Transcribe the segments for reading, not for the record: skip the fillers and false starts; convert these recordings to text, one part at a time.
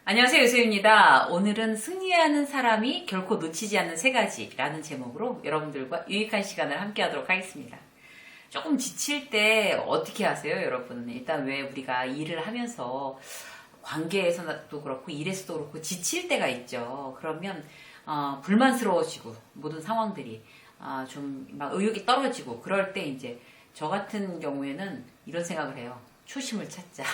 안녕하세요, 요셉입니다. 오늘은 승리하는 사람이 결코 놓치지 않는 세 가지라는 제목으로 여러분들과 유익한 시간을 함께 하도록 하겠습니다. 조금 지칠 때 어떻게 하세요, 여러분? 일단 왜 우리가 일을 하면서 관계에서도 그렇고 일에서도 그렇고 지칠 때가 있죠. 그러면 불만스러워지고 모든 상황들이 좀 막 의욕이 떨어지고 그럴 때 이제 저 같은 경우에는 이런 생각을 해요. 초심을 찾자.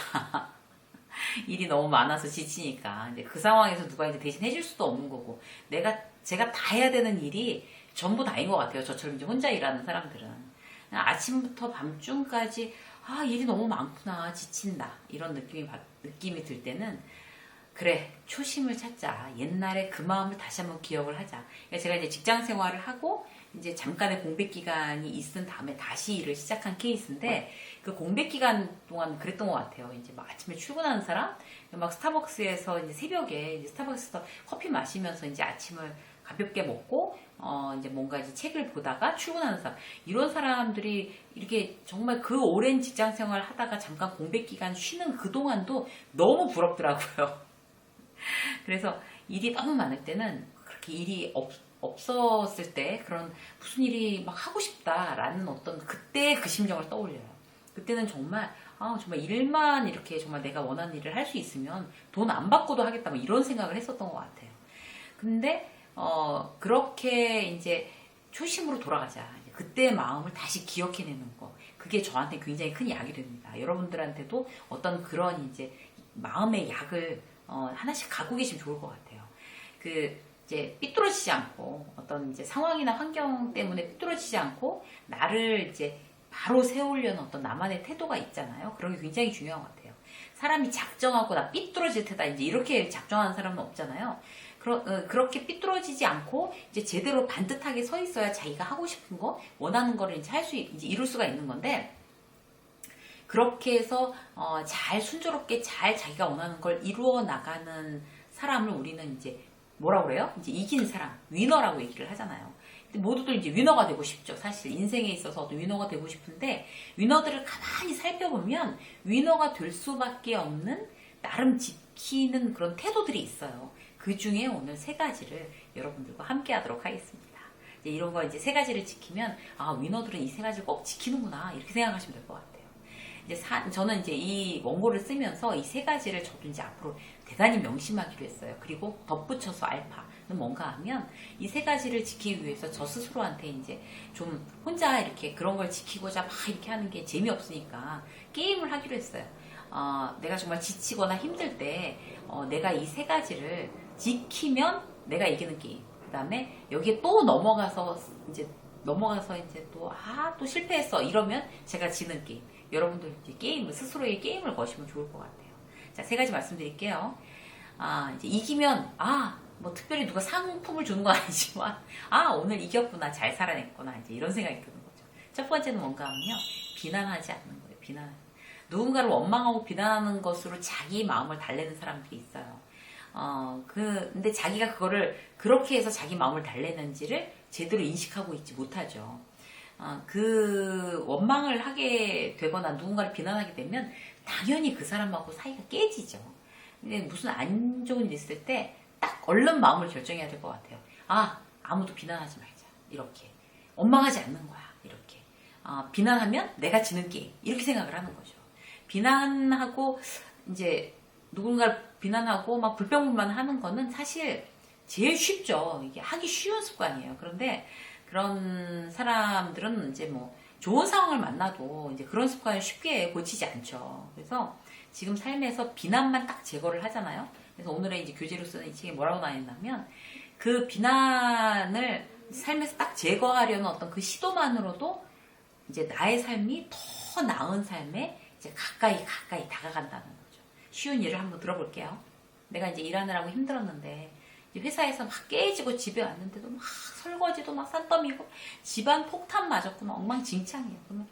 일이 너무 많아서 지치니까 이제 그 상황에서 누가 이제 대신 해줄 수도 없는 거고 제가 다 해야 되는 일이 전부 다인 것 같아요. 저처럼 이제 혼자 일하는 사람들은 그냥 아침부터 밤중까지 일이 너무 많구나 지친다 이런 느낌이 들 때는 그래 초심을 찾자. 옛날에 그 마음을 다시 한번 기억을 하자. 그러니까 제가 이제 직장 생활을 하고 이제 잠깐의 공백 기간이 있은 다음에 다시 일을 시작한 케이스인데 그 공백 기간 동안 그랬던 것 같아요. 이제 막 아침에 출근하는 사람, 막 스타벅스에서 이제 새벽에 이제 스타벅스에서 커피 마시면서 이제 아침을 가볍게 먹고 이제 뭔가 이제 책을 보다가 출근하는 사람 이런 사람들이 이렇게 정말 그 오랜 직장 생활 하다가 잠깐 공백 기간 쉬는 그 동안도 너무 부럽더라고요. 그래서 일이 너무 많을 때는 그렇게 일이 없었을 때 그런 무슨 일이 막 하고 싶다라는 어떤 그때 그 심정을 떠올려요. 그때는 정말 일만 이렇게 정말 내가 원하는 일을 할 수 있으면 돈 안 받고도 하겠다 뭐 이런 생각을 했었던 것 같아요. 근데 그렇게 이제 초심으로 돌아가자. 그때의 마음을 다시 기억해내는 거. 그게 저한테 굉장히 큰 약이 됩니다. 여러분들한테도 어떤 그런 이제 마음의 약을 하나씩 갖고 계시면 좋을 것 같아요. 이제 삐뚤어지지 않고 어떤 이제 상황이나 환경 때문에 삐뚤어지지 않고 나를 이제 바로 세우려는 어떤 나만의 태도가 있잖아요. 그런 게 굉장히 중요한 것 같아요. 사람이 작정하고 나 삐뚤어질 테다 이제 이렇게 작정하는 사람은 없잖아요. 그렇게 삐뚤어지지 않고 이제 제대로 반듯하게 서 있어야 자기가 하고 싶은 거, 원하는 거를 이제 이제 이룰 수가 있는 건데 그렇게 해서 잘 순조롭게 잘 자기가 원하는 걸 이루어 나가는 사람을 우리는 이제 뭐라고 그래요? 이제 이긴 사람, 위너라고 얘기를 하잖아요. 근데 모두들 이제 위너가 되고 싶죠. 사실 인생에 있어서도 위너가 되고 싶은데 위너들을 가만히 살펴보면 위너가 될 수밖에 없는 나름 지키는 그런 태도들이 있어요. 그 중에 오늘 세 가지를 여러분들과 함께 하도록 하겠습니다. 이제 이런 거 이제 세 가지를 지키면 위너들은 이 세 가지를 꼭 지키는구나 이렇게 생각하시면 될 것 같아요. 이제 저는 이제 이 원고를 쓰면서 이 세 가지를 저도 이제 앞으로 대단히 명심하기로 했어요. 그리고 덧붙여서 알파는 뭔가 하면 이 세 가지를 지키기 위해서 저 스스로한테 이제 좀 혼자 이렇게 그런 걸 지키고자 막 이렇게 하는 게 재미없으니까 게임을 하기로 했어요. 내가 정말 지치거나 힘들 때 내가 이 세 가지를 지키면 내가 이기는 게임. 그 다음에 여기에 또 넘어가서 이제 또 실패했어 이러면 제가 지는 게임. 여러분들 이제 스스로의 게임을 거시면 좋을 것 같아요. 자, 세 가지 말씀드릴게요. 이제 이기면 뭐 특별히 누가 상품을 주는 건 아니지만 오늘 이겼구나 잘 살아냈구나 이제 이런 생각이 드는 거죠. 첫 번째는 뭔가 하면요, 비난하지 않는 거예요. 누군가를 원망하고 비난하는 것으로 자기 마음을 달래는 사람들이 있어요. 근데 자기가 그거를 그렇게 해서 자기 마음을 달래는지를 제대로 인식하고 있지 못하죠. 그 원망을 하게 되거나 누군가를 비난하게 되면 당연히 그 사람하고 사이가 깨지죠. 근데 무슨 안 좋은 일 있을 때 딱 얼른 마음을 결정해야 될 것 같아요. 아무도 비난하지 말자. 이렇게. 원망하지 않는 거야. 이렇게. 비난하면 내가 지는 게임. 이렇게 생각을 하는 거죠. 비난하고 이제 누군가를 비난하고 막 불평불만하는 거는 사실 제일 쉽죠. 이게 하기 쉬운 습관이에요. 그런데 그런 사람들은 이제 뭐 좋은 상황을 만나도 이제 그런 습관을 쉽게 고치지 않죠. 그래서 지금 삶에서 비난만 딱 제거를 하잖아요. 그래서 오늘의 이제 교재로 쓰는 이 책에 뭐라고 나왔냐면 그 비난을 삶에서 딱 제거하려는 어떤 그 시도만으로도 이제 나의 삶이 더 나은 삶에 이제 가까이 다가간다는 거죠. 쉬운 예를 한번 들어볼게요. 내가 이제 일하느라고 힘들었는데 회사에서 막 깨지고 집에 왔는데도 막 설거지도 막 산더미고 집안 폭탄 맞았고 막 엉망진창이에요. 그러면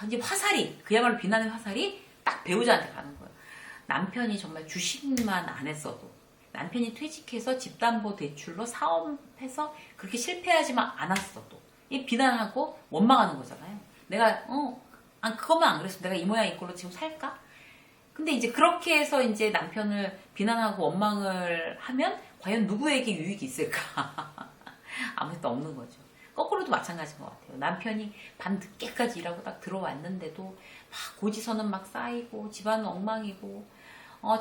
이제 그야말로 비난의 화살이 딱 배우자한테 가는 거예요. 남편이 정말 주식만 안 했어도, 남편이 퇴직해서 집담보대출로 사업해서 그렇게 실패하지만 않았어도 이 비난하고 원망하는 거잖아요. 내가 그것만 안 그랬으면 내가 이 모양 이 꼴로 지금 살까? 근데 이제 그렇게 해서 이제 남편을 비난하고 원망을 하면 과연 누구에게 유익이 있을까? 아무것도 없는 거죠. 거꾸로도 마찬가지인 것 같아요. 남편이 밤 늦게까지 일하고 딱 들어왔는데도 막 고지서는 막 쌓이고 집안은 엉망이고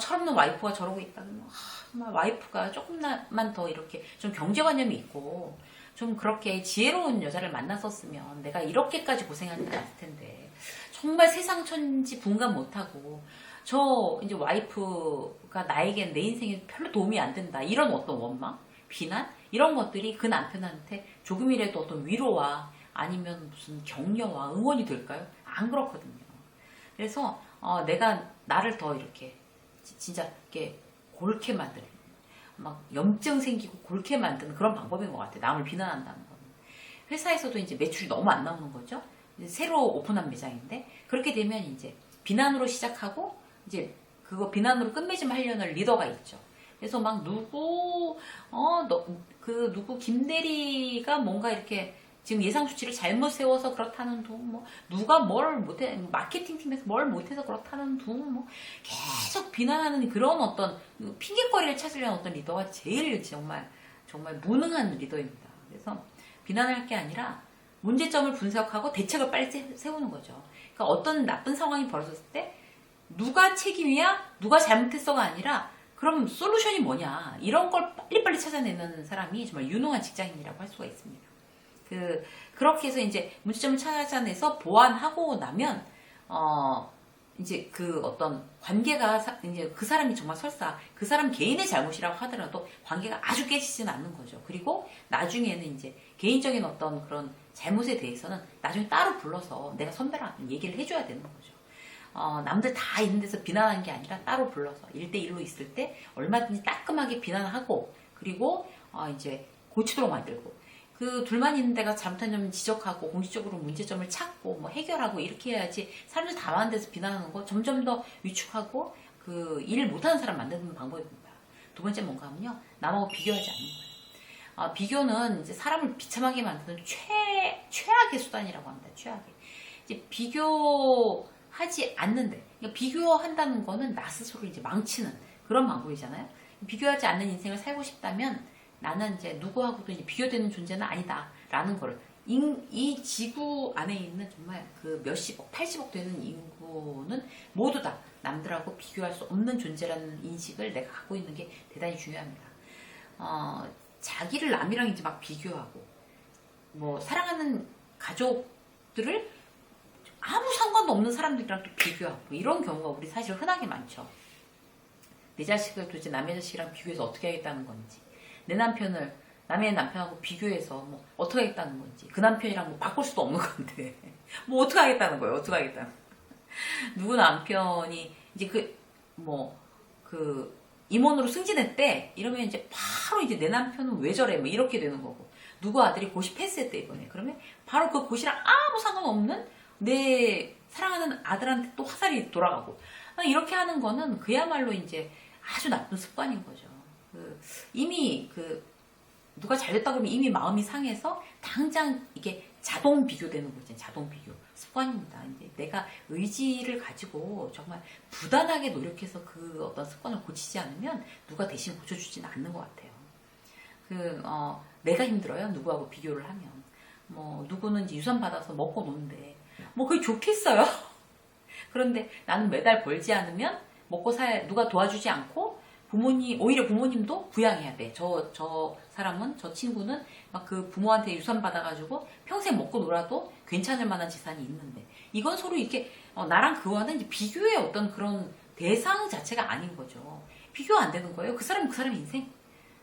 철없는 와이프가 저러고 있다 그러면 정말 와이프가 조금만 더 이렇게 좀 경제관념이 있고 좀 그렇게 지혜로운 여자를 만났었으면 내가 이렇게까지 고생하지 않았을 텐데 정말 세상 천지 분간 못하고 저 이제 와이프가 나에겐 내 인생에 별로 도움이 안 된다 이런 어떤 원망, 비난 이런 것들이 그 남편한테 조금이라도 어떤 위로와 아니면 무슨 격려와 응원이 될까요? 안 그렇거든요. 그래서 내가 나를 더 이렇게 진짜 이렇게 골게 만드는 막 염증 생기고 골게 만드는 그런 방법인 것 같아요. 남을 비난한다는 거는. 회사에서도 이제 매출이 너무 안 나오는 거죠. 이제 새로 오픈한 매장인데 그렇게 되면 이제 비난으로 시작하고 이제 그거 비난으로 끝맺음 하려는 리더가 있죠. 그래서 막 누구 김대리가 뭔가 이렇게 지금 예상 수치를 잘못 세워서 그렇다는 둥, 뭐 누가 뭘 못해, 마케팅 팀에서 뭘 못해서 그렇다는 둥, 뭐 계속 비난하는 그런 어떤 핑계거리를 찾으려는 어떤 리더가 제일 정말 무능한 리더입니다. 그래서 비난을 할 게 아니라 문제점을 분석하고 대책을 빨리 세우는 거죠. 그러니까 어떤 나쁜 상황이 벌어졌을 때 누가 책임이야, 누가 잘못했어가 아니라 그럼 솔루션이 뭐냐 이런 걸 빨리빨리 찾아내는 사람이 정말 유능한 직장인이라고 할 수가 있습니다. 그렇게 해서 이제 문제점을 찾아내서 보완하고 나면 이제 그 어떤 관계가 이제 그 사람이 정말 설사 그 사람 개인의 잘못이라고 하더라도 관계가 아주 깨지지는 않는 거죠. 그리고 나중에는 이제 개인적인 어떤 그런 잘못에 대해서는 나중에 따로 불러서 내가 선배랑 얘기를 해줘야 되는 거죠. 남들 다 있는 데서 비난하는 게 아니라 따로 불러서 1대1로 있을 때 얼마든지 따끔하게 비난하고 그리고 이제 고치도록 만들고 그 둘만 있는 데가 잘못한 점을 지적하고 공식적으로 문제점을 찾고 뭐 해결하고 이렇게 해야지 사람들 다 많은 데서 비난하는 거 점점 더 위축하고 그 일 못하는 사람 만드는 방법입니다. 두 번째 뭔가 하면요. 남하고 비교하지 않는 거예요. 비교는 이제 사람을 비참하게 만드는 최악의 수단이라고 합니다. 최악의. 이제 비교하지 않는데 그러니까 비교한다는 거는 나 스스로 이제 망치는 그런 방법이잖아요. 비교하지 않는 인생을 살고 싶다면 나는 이제 누구하고도 이제 비교되는 존재는 아니다라는 거를 이 지구 안에 있는 정말 그 몇십억, 80억 되는 인구는 모두 다 남들하고 비교할 수 없는 존재라는 인식을 내가 갖고 있는 게 대단히 중요합니다. 자기를 남이랑 이제 막 비교하고 뭐 사랑하는 가족들을 아무 상관도 없는 사람들이랑 또 비교하고 이런 경우가 우리 사실 흔하게 많죠. 내 자식을 도대체 남의 자식이랑 비교해서 어떻게 하겠다는 건지 내 남편을 남의 남편하고 비교해서 뭐 어떻게 하겠다는 건지 그 남편이랑 뭐 바꿀 수도 없는 건데 뭐 어떻게 하겠다는 거예요. 어떻게 하겠다는 누구 남편이 이제 그 임원으로 승진했대 이러면 이제 바로 이제 내 남편은 왜 저래 뭐 이렇게 되는 거고 누구 아들이 고시 패스했대 이번에 그러면 바로 그 고시랑 아무 상관없는 내 사랑하는 아들한테 또 화살이 돌아가고 이렇게 하는 거는 그야말로 이제 아주 나쁜 습관인 거죠. 이미 누가 잘됐다 그러면 이미 마음이 상해서 당장 이게 자동 비교되는 거죠. 자동 비교 습관입니다. 이제 내가 의지를 가지고 정말 부단하게 노력해서 그 어떤 습관을 고치지 않으면 누가 대신 고쳐주지는 않는 것 같아요. 내가 힘들어요. 누구하고 비교를 하면 뭐 누구는 이제 유산 받아서 먹고 노는데 뭐 그게 좋겠어요. 그런데 나는 매달 벌지 않으면 먹고 살 누가 도와주지 않고 오히려 부모님도 부양해야 돼. 저 사람은, 저 친구는 막 그 부모한테 유산 받아가지고 평생 먹고 놀아도 괜찮을 만한 재산이 있는데, 이건 서로 이렇게, 나랑 그와는 이제 비교의 어떤 그런 대상 자체가 아닌 거죠. 비교 안 되는 거예요. 그 사람은 그 사람의 인생.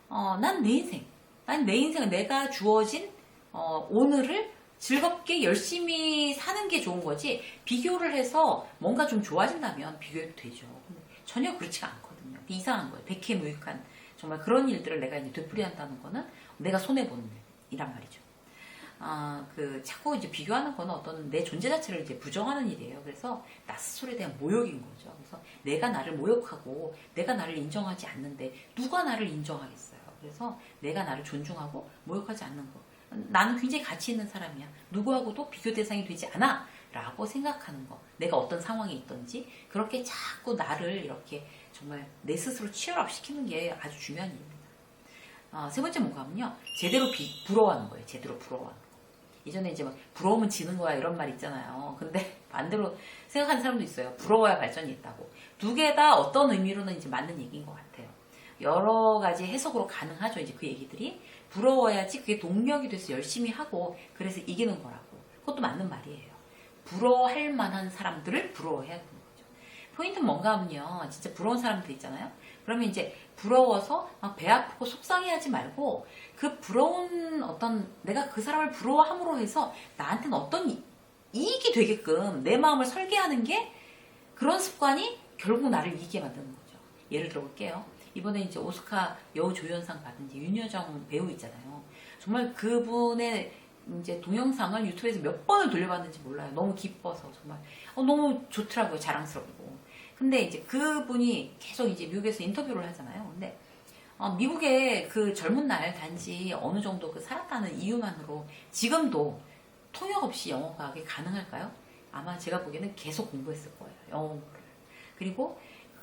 난 내 인생. 난 내 인생은 내가 주어진, 오늘을 즐겁게 열심히 사는 게 좋은 거지, 비교를 해서 뭔가 좀 좋아진다면 비교해도 되죠. 근데 전혀 그렇지가 않거든요. 이상한 거예요. 백해무익한 정말 그런 일들을 내가 이제 되풀이한다는 거는 내가 손해보는 일이란 말이죠. 자꾸 이제 비교하는 거는 어떤 내 존재 자체를 이제 부정하는 일이에요. 그래서 나 스스로에 대한 모욕인 거죠. 그래서 내가 나를 모욕하고 내가 나를 인정하지 않는데 누가 나를 인정하겠어요. 그래서 내가 나를 존중하고 모욕하지 않는 거. 나는 굉장히 가치 있는 사람이야. 누구하고도 비교 대상이 되지 않아. 라고 생각하는 거. 내가 어떤 상황에 있던지 그렇게 자꾸 나를 이렇게 정말 내 스스로 치열업 시키는 게 아주 중요한 일입니다. 세 번째 뭔가 하면요. 제대로 부러워하는 거예요. 제대로 부러워하는 거. 예전에 이제 막 부러우면 지는 거야 이런 말 있잖아요. 근데 반대로 생각하는 사람도 있어요. 부러워야 발전이 있다고. 두 개 다 어떤 의미로는 이제 맞는 얘기인 것 같아요. 여러 가지 해석으로 가능하죠. 이제 그 얘기들이. 부러워야지 그게 동력이 돼서 열심히 하고 그래서 이기는 거라고. 그것도 맞는 말이에요. 부러워할 만한 사람들을 부러워해야 되는 거죠. 포인트는 뭔가 하면요. 진짜 부러운 사람들 있잖아요. 그러면 이제 부러워서 막 배 아프고 속상해하지 말고 그 부러운 어떤 내가 그 사람을 부러워함으로 해서 나한테는 어떤 이익이 되게끔 내 마음을 설계하는 게 그런 습관이 결국 나를 이기게 만드는 거죠. 예를 들어 볼게요. 이번에 이제 오스카 여우조연상 받은 이제 윤여정 배우 있잖아요. 정말 그분의 이제 동영상을 유튜브에서 몇 번을 돌려봤는지 몰라요. 너무 기뻐서 정말 너무 좋더라고요. 자랑스럽고. 근데 이제 그분이 계속 이제 미국에서 인터뷰를 하잖아요. 근데 미국의 그 젊은 날 단지 어느 정도 그 살았다는 이유만으로 지금도 통역 없이 영어가 가능할까요? 아마 제가 보기에는 계속 공부했을 거예요. 영어 공부를. 그리고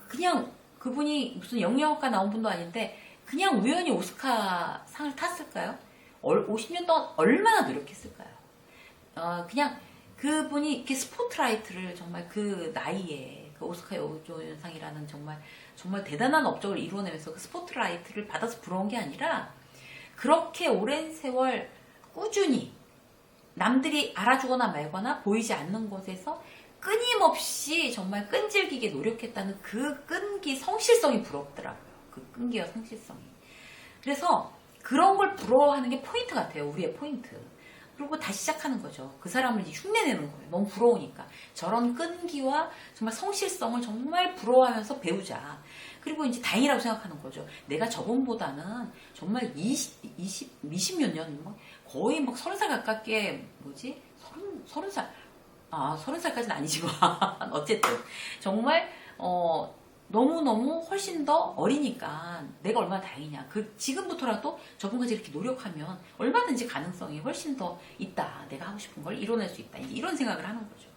그냥 그분이 무슨 영영학과 나온 분도 아닌데 그냥 우연히 오스카 상을 탔을까요? 50년 동안 얼마나 노력했을까요? 그냥 그분이 이렇게 스포트라이트를 정말 그 나이에 그 오스카 여우조연상이라는 정말 대단한 업적을 이루어내면서 그 스포트라이트를 받아서 부러운 게 아니라 그렇게 오랜 세월 꾸준히 남들이 알아주거나 말거나 보이지 않는 곳에서 끊임없이 정말 끈질기게 노력했다는 그 끈기, 성실성이 부럽더라고요. 그 끈기와 성실성이. 그래서 그런 걸 부러워하는 게 포인트 같아요. 우리의 포인트. 그리고 다시 시작하는 거죠. 그 사람을 이제 흉내내는 거예요. 너무 부러우니까. 저런 끈기와 정말 성실성을 정말 부러워하면서 배우자. 그리고 이제 다행이라고 생각하는 거죠. 내가 저번보다는 정말 20몇 년, 거의 막 30살 가깝게, 30살. 30살까지는 아니지만, 어쨌든. 정말, 너무너무 훨씬 더 어리니까 내가 얼마나 다행이냐. 지금부터라도 저분까지 이렇게 노력하면 얼마든지 가능성이 훨씬 더 있다. 내가 하고 싶은 걸 이뤄낼 수 있다. 이런 생각을 하는 거죠.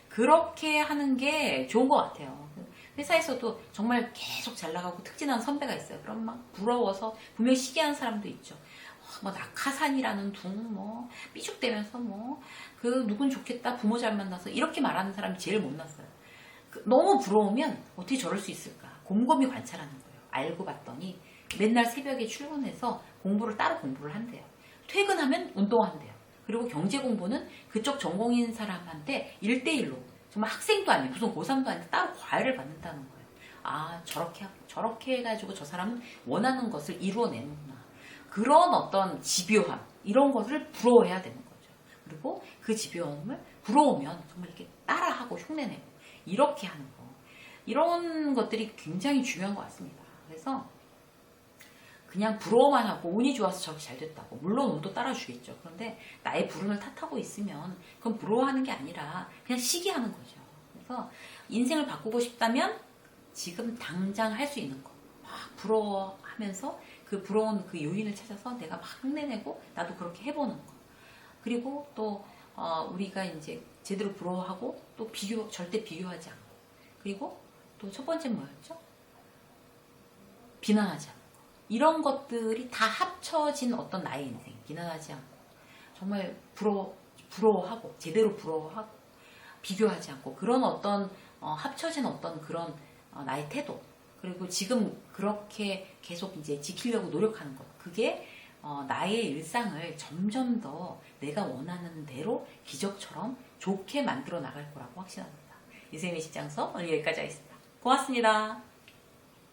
그렇게 하는 게 좋은 것 같아요. 회사에서도 정말 계속 잘 나가고 특진한 선배가 있어요. 그럼 막 부러워서 분명히 시기하는 사람도 있죠. 낙하산이라는 삐죽대면서 그 누군 좋겠다. 부모 잘 만나서 이렇게 말하는 사람이 제일 못났어요. 너무 부러우면 어떻게 저럴 수 있을까? 곰곰이 관찰하는 거예요. 알고 봤더니 맨날 새벽에 출근해서 따로 공부를 한대요. 퇴근하면 운동한대요. 그리고 경제 공부는 그쪽 전공인 사람한테 1대1로 정말 학생도 아니고 무슨 고3도 아닌데 따로 과외를 받는다는 거예요. 저렇게 해가지고 저 사람은 원하는 것을 이루어내는구나. 그런 어떤 집요함 이런 것을 부러워해야 되는 거죠. 그리고 그 집요함을 부러우면 정말 이렇게 따라하고 흉내내고 이렇게 하는 거. 이런 것들이 굉장히 중요한 것 같습니다. 그래서 그냥 부러워만 하고 운이 좋아서 저렇게 잘 됐다고. 물론 운도 따라주겠죠. 그런데 나의 불운을 탓하고 있으면 그건 부러워하는 게 아니라 그냥 시기하는 거죠. 그래서 인생을 바꾸고 싶다면 지금 당장 할 수 있는 거. 막 부러워하면서 그 부러운 그 요인을 찾아서 내가 막 흉내내고 나도 그렇게 해보는 거. 그리고 또 우리가 이제 제대로 부러워하고 또 절대 비교하지 않고. 그리고 또 첫 번째 뭐였죠? 비난하지 않고. 이런 것들이 다 합쳐진 어떤 나의 인생. 비난하지 않고. 정말 부러워하고, 제대로 부러워하고, 비교하지 않고. 그런 어떤, 합쳐진 어떤 그런 나의 태도. 그리고 지금 그렇게 계속 이제 지키려고 노력하는 것. 그게 나의 일상을 점점 더 내가 원하는 대로 기적처럼 좋게 만들어 나갈 거라고 확신합니다. 이세미 직장서 오늘 여기까지 하겠습니다. 고맙습니다.